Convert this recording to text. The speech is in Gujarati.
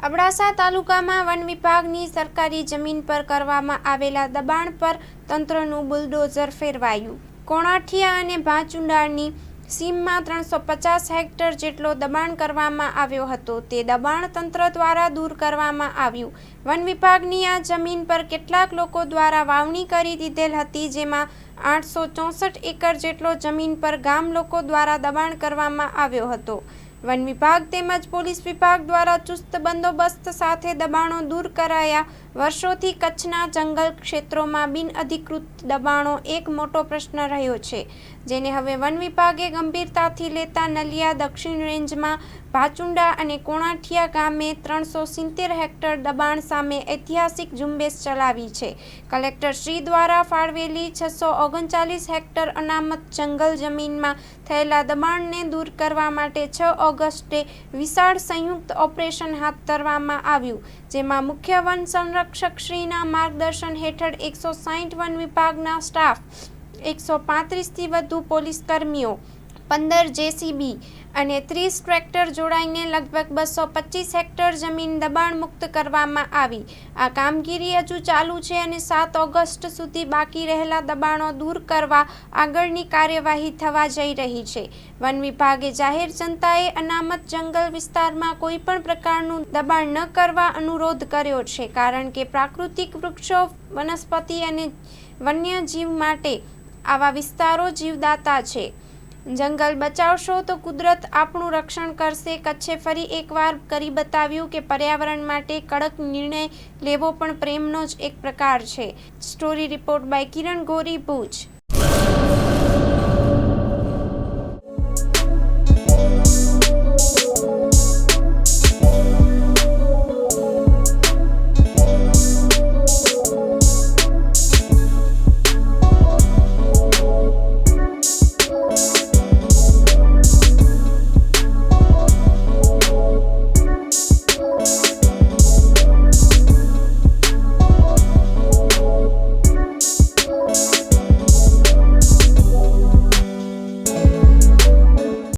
અબડાસા તાલુકામાં વન વિભાગની સરકારી જમીન પર કરવામાં આવેલા દબાણ પર તંત્રનું બુલડોઝર ફેરવાયું। કોણાઠિયા અને ભાચુંડાની સીમમાં 350 હેક્ટર જેટલો દબાણ કરવામાં આવ્યો હતો। તે દબાણ તંત્ર દ્વારા દૂર કરવામાં આવ્યું। વન વિભાગની આ જમીન પર કેટલાક લોકો દ્વારા વાવણી કરી દીધેલ હતી, જેમાં 864 એકર જેટલો જમીન પર ગામ લોકો દ્વારા દબાણ કરવામાં આવ્યો હતો। વન વિભાગ તેમજ પોલીસ વિભાગ દ્વારા ચુસ્ત બંદોબસ્ત સાથે દબાણો દૂર કરાયા। વર્ષોથી કચ્છના જંગલ ક્ષેત્રોમાં બિનઅધિકૃત દબાણો એક મોટો પ્રશ્ન રહ્યો છે, જેને હવે વન વિભાગે ગંભીરતાથી લેતા નલિયા દક્ષિણ રેન્જમાં ભાચુંડા અને કોણાઠિયા ગામે 370 હેક્ટર દબાણ સામે ઐતિહાસિક ઝુંબેશ ચલાવી છે। કલેક્ટર શ્રી દ્વારા ફાળવેલી 639 હેક્ટર અનામત જંગલ જમીનમાં થયેલા દબાણને દૂર કરવા માટે 6 ઓગસ્ટે વિશાળ સંયુક્ત ઓપરેશન હાથ ધરવામાં આવ્યું, જેમાં મુખ્ય વન સંરક્ષકશ્રીના માર્ગદર્શન હેઠળ 160 વન વિભાગના સ્ટાફ, 135થી વધુ પોલીસ કર્મીઓ, 15 જેસીબી અને 30 ટ્રેક્ટર જોડાઈને લગભગ 225 હેક્ટર જમીન દબાણ મુક્ત કરવામાં આવી। આ કામગીરી હજુ ચાલુ છે અને 7 ઓગસ્ટ સુધી બાકી રહેલા દબાણો દૂર કરવા આગળની કાર્યવાહી થવા જઈ રહી છે। વન વિભાગે જાહેર જનતાએ અનામત જંગલ વિસ્તારમાં કોઈપણ પ્રકારનું દબાણ ન કરવા અનુરોધ કર્યો છે, કારણ કે પ્રાકૃતિક વૃક્ષો, વનસ્પતિ અને વન્યજીવ માટે આવા વિસ્તારો જીવદાતા છે। જંગલ બચાવશો તો કુદરત આપણું રક્ષણ કરશે। કચ્છે ફરી એકવાર કરી બતાવ્યું કે પર્યાવરણ માટે કડક નિર્ણય લેવો પણ પ્રેમનો જ એક પ્રકાર છે। Story report by Kiran Gori, Bhuj.